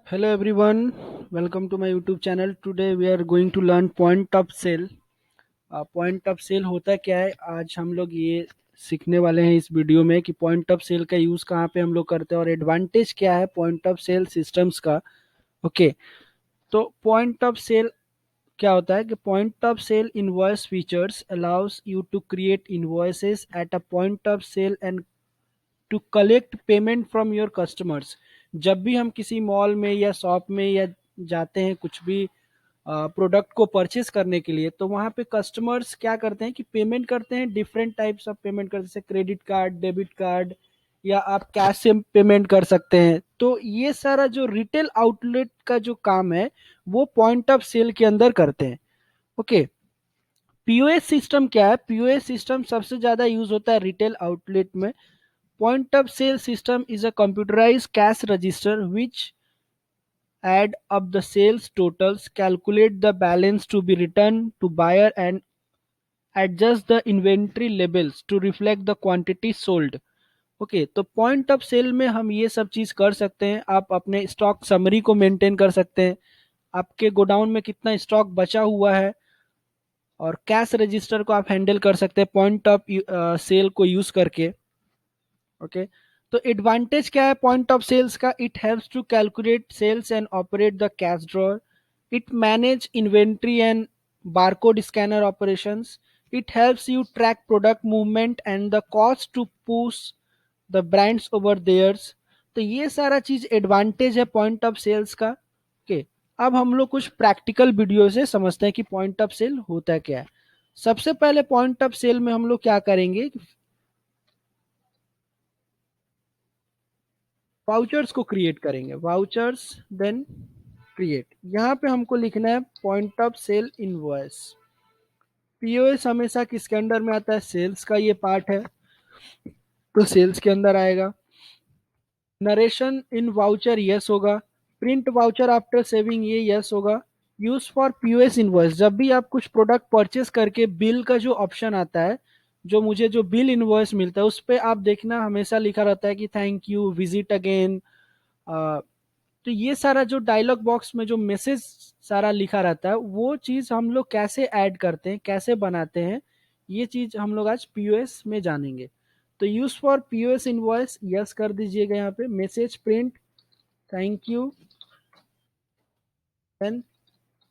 Hello everyone, welcome to my YouTube channel. Today we are going to learn point of sale. Point of sale होता क्या है, आज हम लोग ये सीखने वाले हैं इस वीडियो में कि पॉइंट ऑफ सेल का यूज़ कहाँ पे हम लोग करते हैं और एडवांटेज क्या है पॉइंट ऑफ सेल सिस्टम्स का। ओके, तो पॉइंट ऑफ सेल क्या होता है कि point of sale invoice features allows you to create invoices at a point of sale and to collect payment from your customers. जब भी हम किसी मॉल में या शॉप में या जाते हैं कुछ भी प्रोडक्ट को परचेस करने के लिए, तो वहाँ पे कस्टमर्स क्या करते हैं कि पेमेंट करते हैं, डिफरेंट टाइप्स ऑफ पेमेंट करते हैं, जैसे क्रेडिट कार्ड, डेबिट कार्ड, या आप कैश से पेमेंट कर सकते हैं। तो ये सारा जो रिटेल आउटलेट का जो काम है वो पॉइंट ऑफ सेल के अंदर करते हैं। ओके, पीओएस सिस्टम क्या है? पीओएस सिस्टम सबसे ज़्यादा यूज होता है रिटेल आउटलेट में। Point of sale system is a computerized cash register which add up the sales totals, calculate the balance to be returned to buyer and adjust the inventory labels to reflect the quantity sold. Okay, तो point of cell में हम ये सब चीज़ कर सकते हैं। आप अपने स्टॉक समरी को मेंटेन कर सकते हैं, आपके गोडाउन में कितना स्टॉक बचा हुआ है, और कैश रजिस्टर को आप हैंडल कर सकते हैं पॉइंट ऑफ सेल को यूज़ करके। ओके, तो एडवांटेज क्या है पॉइंट ऑफ सेल्स का? It helps to calculate sales and operate the cash drawer, it manage inventory and barcode scanner operations, it helps you track product movement and the cost to push the brands over theirs. तो ये सारा चीज advantage है point of sales का। Okay, अब हम लोग कुछ प्रैक्टिकल वीडियो से समझते हैं कि पॉइंट ऑफ सेल होता क्या है। सबसे पहले पॉइंट ऑफ सेल में हम लोग क्या करेंगे, वाउचर्स को क्रिएट करेंगे। वाउचर्स देन क्रिएट, यहाँ पे हमको लिखना है point of sale invoice. POS हमेशा किसके अंडर में आता है? सेल्स का ये पार्ट है, तो सेल्स के अंदर आएगा। नरेशन इन वाउचर यस होगा, प्रिंट वाउचर आफ्टर सेविंग ये यस होगा। यूज फॉर पीओएस इनवॉइस, जब भी आप कुछ प्रोडक्ट परचेस करके बिल का जो ऑप्शन आता है, जो मुझे जो बिल इनवॉइस मिलता है उस पर आप देखना हमेशा लिखा रहता है कि थैंक यू, विजिट अगेन। तो ये सारा जो डायलॉग बॉक्स में जो मैसेज सारा लिखा रहता है वो चीज़ हम लोग कैसे ऐड करते हैं, कैसे बनाते हैं, ये चीज़ हम लोग आज पीओएस में जानेंगे। तो use for POS invoice yes कर दीजिएगा, यहाँ पे message print thank you, then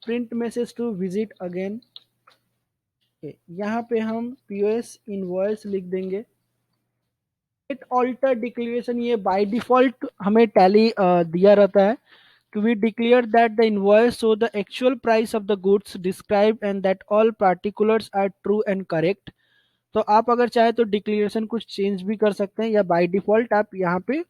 print message to visit again. यहाँ पे हम पीओएस इनवॉइस लिख देंगे। गेट ऑल्टर डिक्लेरेशन, ये बाय डिफॉल्ट हमें टैली दिया रहता है। We declare that the invoice show the actual price of the goods described and that all particulars are true and correct. तो आप अगर चाहे तो डिक्लेरेशन कुछ चेंज भी कर सकते हैं या बाय डिफॉल्ट आप यहाँ पे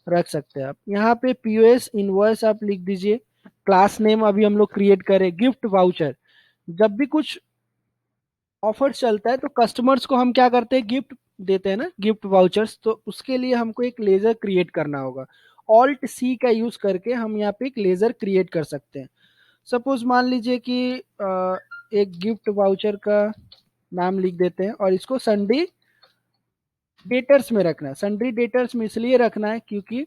रख सकते हैं। आप यहाँ पे पीओएस इनवॉइस आप लिख दीजिए। क्लास नेम अभी हम लोग क्रिएट करें गिफ्ट वाउचर। जब भी कुछ ऑफर चलता है तो कस्टमर्स को हम क्या करते हैं, गिफ्ट देते हैं ना, गिफ्ट वाउचर्स। तो उसके लिए हमको एक लेजर क्रिएट करना होगा। ऑल्ट सी का यूज करके हम यहाँ पे एक लेजर क्रिएट कर सकते हैं। सपोज मान लीजिए कि एक गिफ्ट वाउचर का नाम लिख देते हैं और इसको सन्डे डेटर्स में रखना है। सन्डे डेटर्स में इसलिए रखना है क्योंकि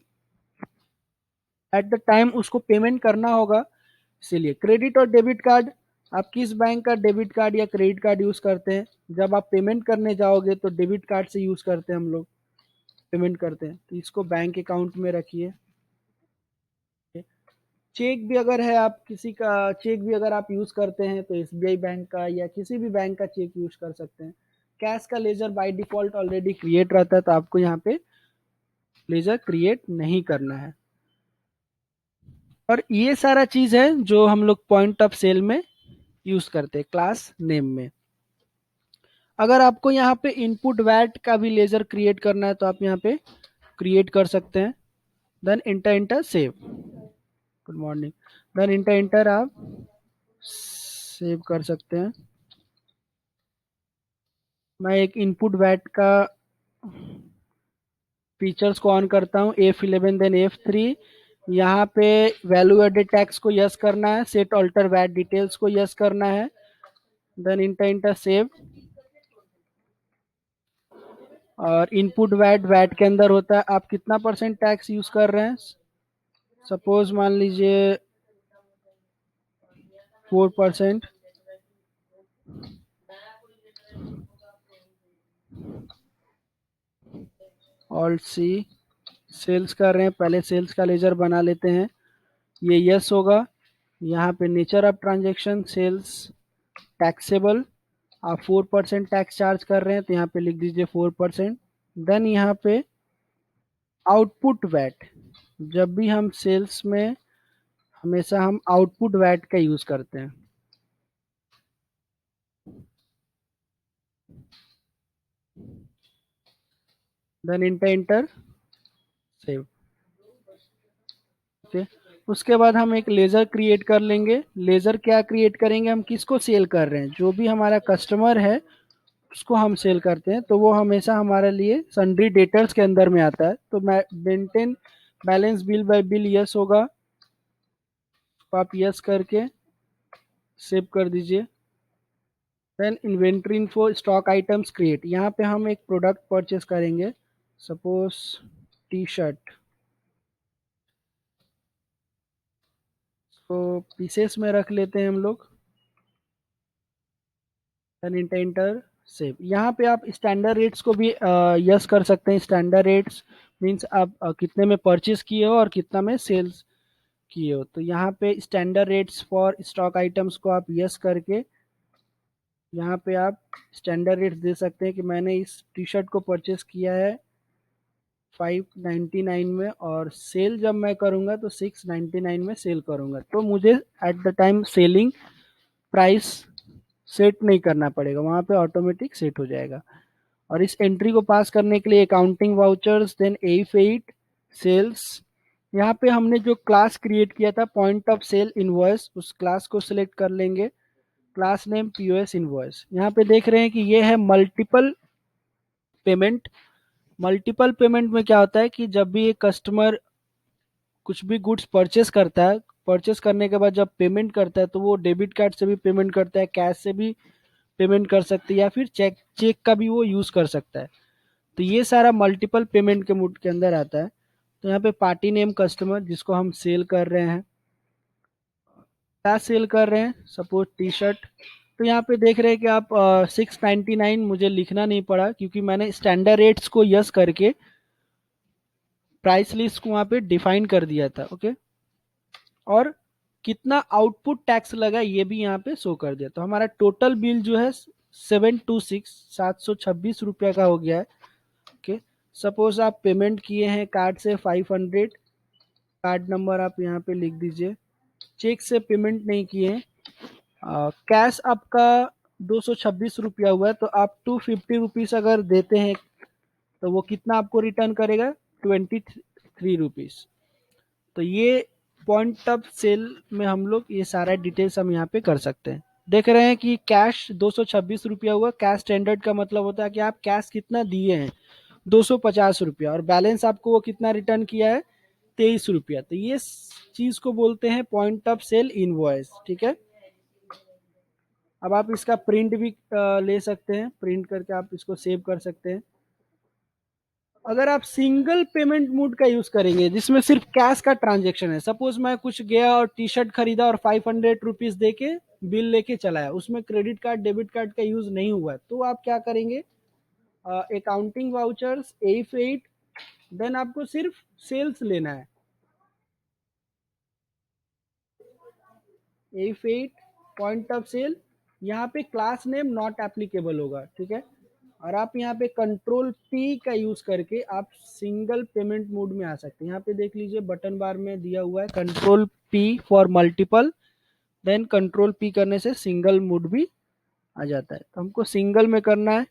एट द टाइम उसको पेमेंट करना होगा, इसीलिए। क्रेडिट और डेबिट कार्ड, आप किस बैंक का डेबिट कार्ड या क्रेडिट कार्ड यूज करते हैं? जब आप पेमेंट करने जाओगे तो डेबिट कार्ड से यूज करते हैं हम लोग, पेमेंट करते हैं, तो इसको बैंक अकाउंट में रखिए। चेक भी अगर है, आप किसी का चेक भी अगर आप यूज करते हैं तो एसबीआई बैंक का या किसी भी बैंक का चेक यूज कर सकते हैं। कैश का ledger by default already create रहता है, तो आपको यहाँ पे लेजर क्रिएट नहीं करना है। और ये सारा चीज है जो हम लोग पॉइंट ऑफ सेल में यूज करते हैं क्लास नेम में। अगर आपको यहाँ पे इनपुट वैट का भी लेजर क्रिएट करना है तो आप यहाँ पे क्रिएट कर सकते हैं। Then enter enter save, good morning, then enter enter आप सेव कर सकते हैं। मैं एक इनपुट वैट का फीचर्स को ऑन करता हूँ, F11 देन F3। यहाँ पे वैल्यू एडेड टैक्स को यस करना है, सेट ऑल्टर वैट डिटेल्स को यस करना है, देन इंटर इंटर सेव। और इनपुट वैट, वैट के अंदर होता है आप कितना परसेंट टैक्स यूज कर रहे हैं, सपोज मान लीजिए 4%। ऑल्ट सी, सेल्स कर रहे हैं, पहले सेल्स का लेजर बना लेते हैं। ये यस होगा। यहाँ पे nature of transaction sales taxable, आप 4% टैक्स चार्ज कर रहे हैं तो यहाँ पे लिख दीजिए 4%। देन यहाँ पे आउटपुट वैट, जब भी हम सेल्स में हमेशा हम आउटपुट वैट का यूज करते हैं। Then enter save. ओके, उसके बाद हम एक लेजर क्रिएट कर लेंगे। लेजर क्या क्रिएट करेंगे, हम किसको सेल कर रहे हैं, जो भी हमारा कस्टमर है उसको हम सेल करते हैं, तो वो हमेशा हमारे लिए सन्ड्री डेटर्स के अंदर में आता है। तो maintain balance bill by bill yes होगा, तो आप यस करके सेव कर दीजिए। Then inventory info stock items create, यहाँ पे हम एक प्रोडक्ट परचेस करेंगे, सपोज टी शर्ट, तो पीसेस में रख लेते हैं हम लोग। Then enter save. यहाँ पे आप स्टैंडर्ड रेट्स को भी यस कर सकते हैं। स्टैंडर्ड रेट्स मीन्स आप कितने में परचेस किए हो और कितना में सेल्स किए हो। तो यहाँ पे standard rates for stock items को आप यस करके यहाँ पे आप स्टैंडर्ड रेट्स दे सकते हैं कि मैंने इस टी शर्ट को परचेस किया है 599 में, और सेल जब मैं करूँगा तो 699 में सेल करूँगा, तो मुझे at the time selling price set नहीं करना पड़ेगा, वहाँ पे ऑटोमेटिक सेट हो जाएगा। और इस एंट्री को पास करने के लिए accounting vouchers, then A8 sales, यहाँ पे हमने जो क्लास क्रिएट किया था पॉइंट ऑफ सेल इनवॉइस, उस क्लास को सिलेक्ट कर लेंगे। Class name POS invoice. यहाँ पे देख रहे हैं कि ये है मल्टीपल पेमेंट। मल्टीपल पेमेंट में क्या होता है कि जब भी एक कस्टमर कुछ भी गुड्स परचेस करता है, परचेस करने के बाद जब पेमेंट करता है तो वो डेबिट कार्ड से भी पेमेंट करता है, कैश से भी पेमेंट कर सकते हैं, या फिर चेक चेक का भी वो यूज़ कर सकता है। तो ये सारा मल्टीपल पेमेंट के मूड के अंदर आता है। तो यहाँ पे पार्टी नेम कस्टमर जिसको हम सेल कर रहे हैं, क्या सेल कर रहे हैं, सपोज टी शर्ट। तो यहाँ पे देख रहे हैं कि आप 699 मुझे लिखना नहीं पड़ा क्योंकि मैंने स्टैंडर्ड रेट्स को यस करके प्राइस लिस्ट को वहाँ पे डिफाइन कर दिया था। ओके, और कितना आउटपुट टैक्स लगा ये भी यहाँ पे शो कर दिया। तो हमारा टोटल बिल जो है 726 का हो गया है। ओके, सपोज आप पेमेंट किए हैं कार्ड से 500, कार्ड नंबर आप यहाँ पे लिख दीजिए। चेक से पेमेंट नहीं किए हैं, कैश आपका 226 हुआ है, तो आप 250 अगर देते हैं तो वो कितना आपको रिटर्न करेगा, 23 रुपीज़। तो ये पॉइंट ऑफ सेल में हम लोग ये सारा डिटेल्स हम यहाँ पे कर सकते हैं। देख रहे हैं कि कैश 226 हुआ। कैश स्टैंडर्ड का मतलब होता है कि आप कैश कितना दिए हैं, 250 रुपया, और बैलेंस आपको वो कितना रिटर्न किया है, 23 रुपया। तो ये चीज को बोलते हैं पॉइंट ऑफ सेल इनवॉइस। ठीक है, अब आप इसका प्रिंट भी ले सकते हैं, प्रिंट करके आप इसको सेव कर सकते हैं। अगर आप सिंगल पेमेंट मोड का यूज करेंगे जिसमें सिर्फ कैश का ट्रांजेक्शन है, सपोज मैं कुछ गया और टी शर्ट खरीदा और 500 रुपीज दे के बिल लेके चलाया, उसमें क्रेडिट कार्ड डेबिट कार्ड का यूज नहीं हुआ है, तो आप क्या करेंगे, अकाउंटिंग वाउचर्स A8, देन आपको सिर्फ सेल्स लेना है, A8 पॉइंट ऑफ सेल। यहाँ पे क्लास नेम नॉट एप्लीकेबल होगा। ठीक है, और आप यहाँ पे कंट्रोल P का यूज करके आप सिंगल पेमेंट मोड में आ सकते हैं। यहाँ पे देख लीजिए बटन बार में दिया हुआ है control P for multiple, then control P करने से सिंगल मोड भी आ जाता है। तो हमको सिंगल में करना है।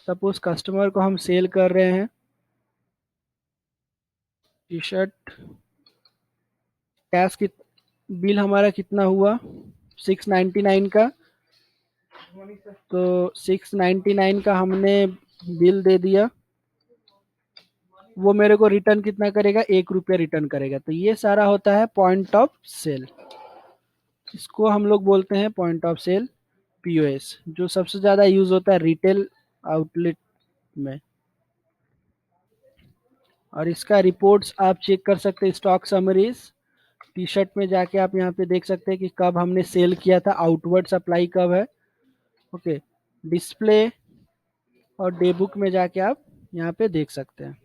सपोज कस्टमर को हम सेल कर रहे हैं टी शर्ट, कैश की बिल हमारा कितना हुआ 699 का, तो 699 का हमने बिल दे दिया, वो मेरे को रिटर्न कितना करेगा, 1 रुपया रिटर्न करेगा। तो ये सारा होता है पॉइंट ऑफ सेल, इसको हम लोग बोलते हैं पॉइंट ऑफ सेल POS, जो सबसे ज़्यादा यूज होता है रिटेल आउटलेट में। और इसका रिपोर्ट्स आप चेक कर सकते हैं। स्टॉक समरीज टी शर्ट में जाके आप यहाँ पे देख सकते हैं कि कब हमने सेल किया था, आउटवर्ड सप्लाई कब है। ओके, डिस्प्ले और डे बुक में जाके आप यहाँ पे देख सकते हैं।